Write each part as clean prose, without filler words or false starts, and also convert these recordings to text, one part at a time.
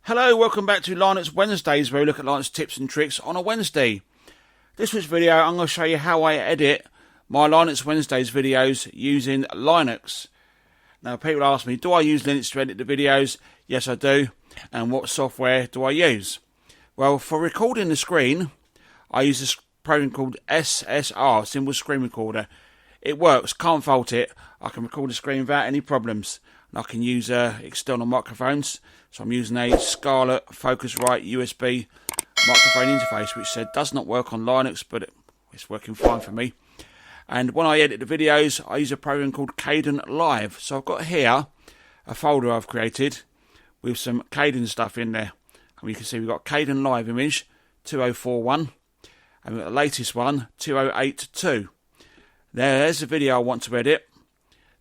Hello, welcome back to Linux Wednesdays, where we look at Linux tips and tricks on a Wednesday. This week's video, I'm going to show you how I edit my Linux Wednesdays videos using Linux. Now, people ask me, do I use Linux to edit the videos? Yes, I do. And what software do I use? Well, for recording the screen, I use this program called SSR, Simple Screen Recorder. It works, can't fault it. I can record the screen without any problems. And I can use external microphones. So I'm using a Scarlett Focusrite USB microphone interface, which does not work on Linux, but it's working fine for me. And when I edit the videos, I use a program called Kdenlive. So I've got here a folder I've created with some Kden stuff in there. And you can see we've got Kdenlive image 2041, and we've got the latest one 2082. There's the video I want to edit.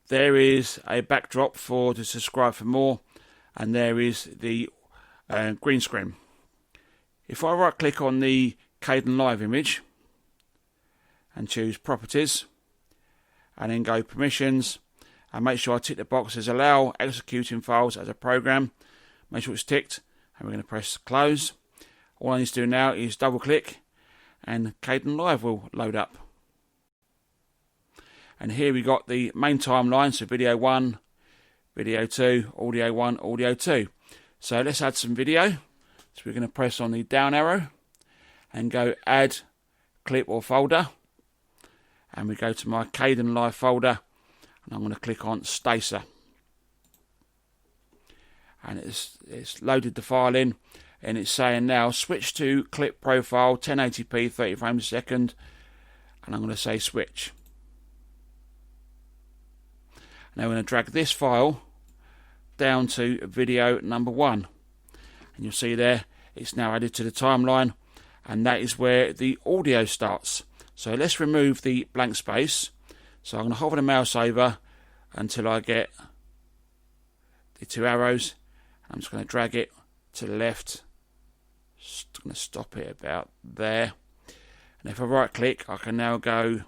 There is a backdrop to subscribe for more, and there is the green screen. If I right click on the Kdenlive image and choose properties and then go permissions and make sure I tick the box as allow executing files as a program, make sure it's ticked, and we're going to press close. All I need to do now is double click and Kdenlive will load up. And here we got the main timeline, so video 1, video 2, audio 1, audio 2. So let's add some video. So we're going to press on the down arrow and go add clip or folder. And we go to my Kdenlive folder and I'm going to click on Stacer. And it's loaded the file in, and it's saying now switch to clip profile 1080p 30 frames a second, and I'm going to say switch. Now we're going to drag this file down to video number 1, and you'll see there it's now added to the timeline, and that is where the audio starts. So let's remove the blank space. So I'm going to hover the mouse over until I get the 2 arrows. I'm just going to drag it to the left. Just going to stop it about there, and if I right click I can now go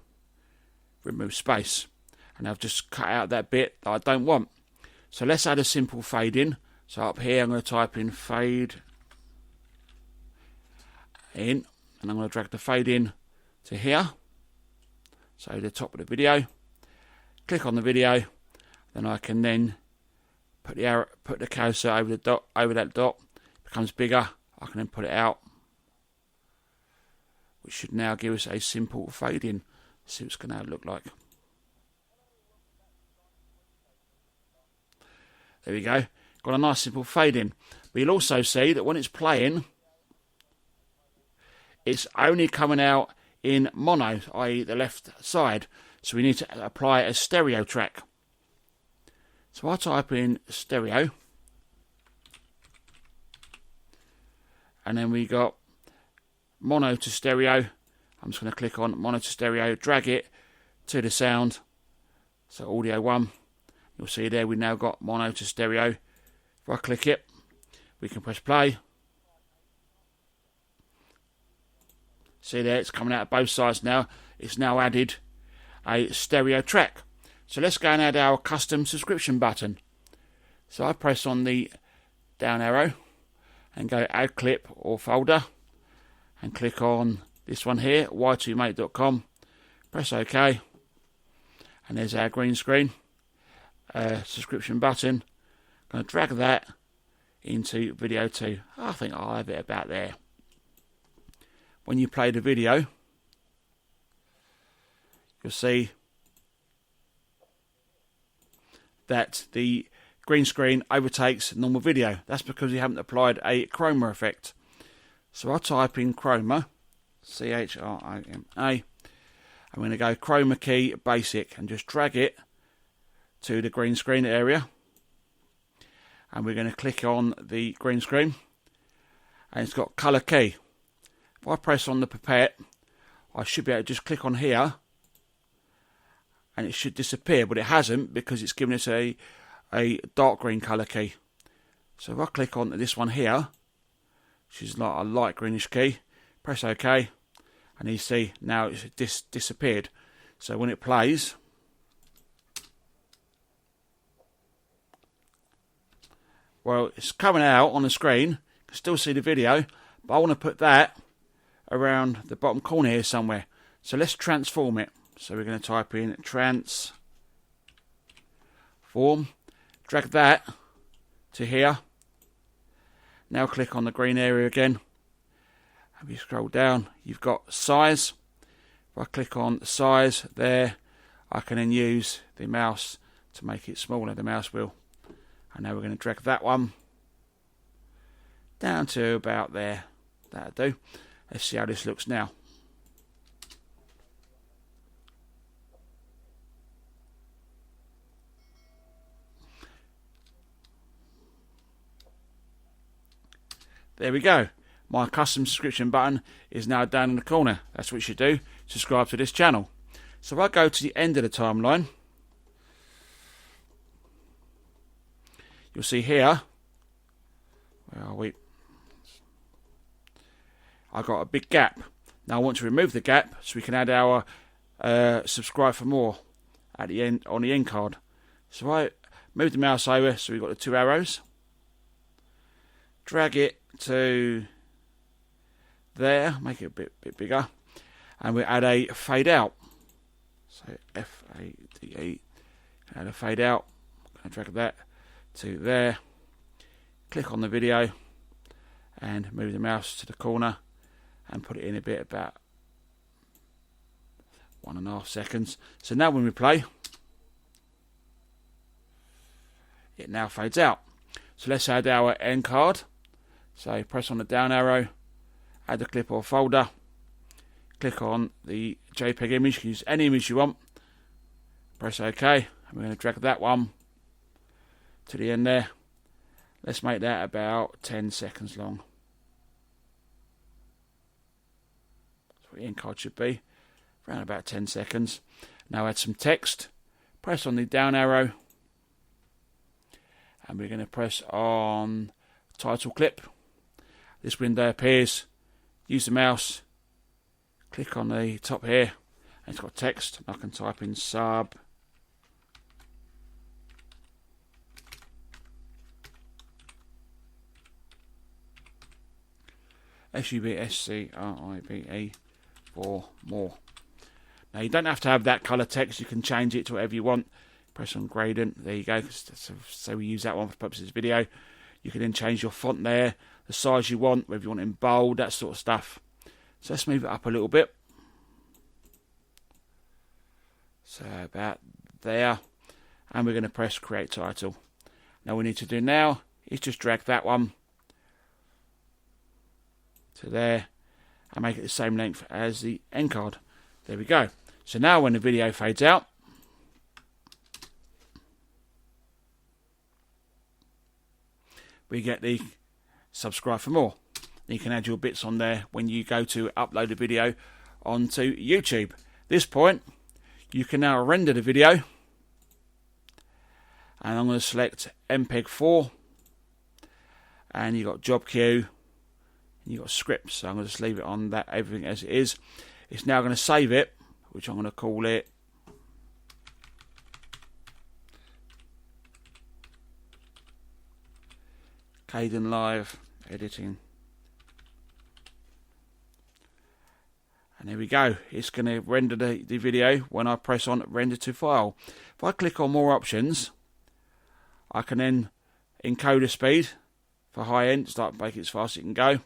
remove space. And I've just cut out that bit that I don't want. So let's add a simple fade in. So up here I'm going to type in fade in, and I'm going to drag the fade in to here, so the top of the video. Click on the video, then I can then put the cursor over the dot, over that dot. It becomes bigger. I can then put it out, which should now give us a simple fade in. Let's see what it's going to look like. There we go, got a nice simple fade in. But you'll also see that when it's playing, it's only coming out in mono, i.e. the left side. So we need to apply a stereo track. So I type in stereo, and then we got mono to stereo. I'm just going to click on mono to stereo, drag it to the sound, so audio 1. You'll see there we now got mono to stereo. If I click it, we can press play. See there, it's coming out of both sides now. It's now added a stereo track. So let's go and add our custom subscription button. So I press on the down arrow and go add clip or folder, and click on this one here, y2mate.com. Press OK, and there's our green screen. Subscription button. I'm going to drag that into video 2. I think I'll have it about there. When you play the video, you'll see that the green screen overtakes normal video. That's because we haven't applied a chroma effect. So I'll type in chroma, CHROMA. I'm going to go chroma key basic and just drag it to the green screen area, and we're going to click on the green screen, and it's got color key. If I press on the pipette, I should be able to just click on here and it should disappear, but it hasn't because it's given us a dark green color key. So if I click on this one here, which is like a light greenish key, press OK, and you see now it's disappeared. So when it plays, Well, it's coming out on the screen. You can still see the video, but I want to put that around the bottom corner here somewhere. So let's transform it. So we're going to type in transform. Drag that to here. Now click on the green area again. And we scroll down. You've got size. If I click on size there, I can then use the mouse to make it smaller, the mouse wheel. And now we're going to drag that one down to about there. That'll do. Let's see how this looks now. There we go. My custom subscription button is now down in the corner. That's what you should do. Subscribe to this channel. So if I go to the end of the timeline, you'll see here, where are we? I've got a big gap. Now I want to remove the gap so we can add our subscribe for more at the end on the end card. So I move the mouse over so we've got the two arrows. Drag it to there, make it a bit bigger, and we add a fade out. So F-A-D-E, add a fade out. I'm going to drag that to there. Click on the video and move the mouse to the corner and put it in a bit, about 1.5 seconds. So now when we play, it now fades out. So let's add our end card. So press on the down arrow, add the clip or folder, click on the JPEG image, you can use any image you want, press OK, and we're going to drag that one to the end there. Let's make that about 10 seconds long. That's what the end card should be, around about 10 seconds. Now add some text, press on the down arrow, and we're going to press on title clip. This window appears. Use the mouse, click on the top here, and it's got text. I can type in sub. SUBSCRIBE for more. Now you don't have to have that colour text, you can change it to whatever you want. Press on gradient, there you go. So we use that one for purposes of video. You can then change your font there, the size you want, whether you want it in bold, that sort of stuff. So let's move it up a little bit. So about there. And we're going to press create title. Now what we need to do now is just drag that one to there and make it the same length as the end card. There we go. So now when the video fades out, we get the subscribe for more. You can add your bits on there when you go to upload a video onto YouTube. At this point, you can now render the video. And I'm going to select MPEG 4. And you've got job queue. And you've got scripts. So I'm going to just leave it on that, everything as it is. It's now going to save it, which I'm going to call it Kdenlive editing. And there we go. It's going to render the video when I press on render to file. If I click on more options, I can then encode the speed for high end, start making it as fast as it can go.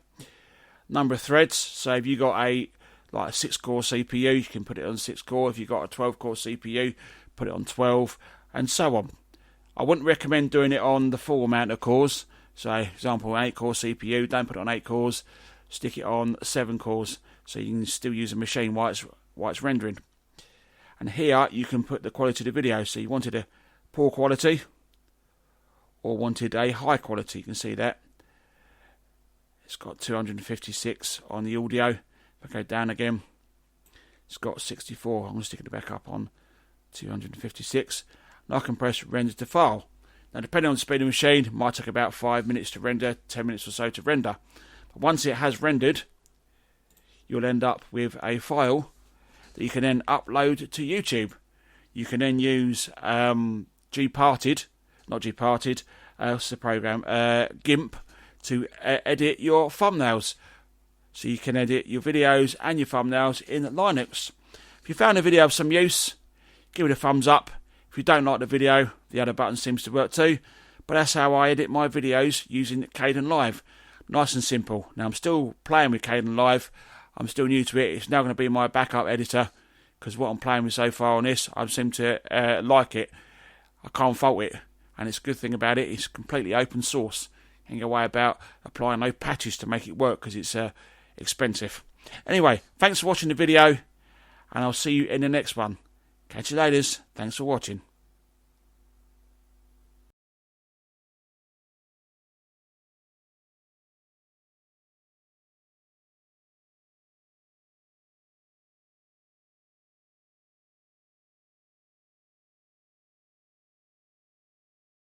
Number of threads. So if you've got a 6-core CPU, you can put it on 6-core. If you've got a 12-core CPU, put it on 12, and so on. I wouldn't recommend doing it on the full amount of cores. So, for example, an 8-core CPU, don't put it on 8 cores, stick it on 7 cores, so you can still use a machine while it's rendering. And here you can put the quality of the video. So you wanted a poor quality or wanted a high quality. You can see that. It's got 256 on the audio. If I go down again, it's got 64. I'm going to stick it back up on 256. And I can press render to file. Now, depending on the speed of the machine, it might take about 5 minutes to render, 10 minutes or so to render. But once it has rendered, you'll end up with a file that you can then upload to YouTube. You can then use Gparted, what's the program? GIMP, to edit your thumbnails. So you can edit your videos and your thumbnails in Linux. If you found the video of some use, give it a thumbs up. If you don't like the video, the other button seems to work too. But that's how I edit my videos using Kdenlive. Nice and simple. Now I'm still playing with Kdenlive. I'm still new to it. It's now going to be my backup editor, because what I'm playing with so far on this, I seem to like it. I can't fault it. And it's a good thing about it, it's completely open source. You can go away about applying no patches to make it work, because it's expensive. Anyway, thanks for watching the video, and I'll see you in the next one. Catch you later. Thanks for watching.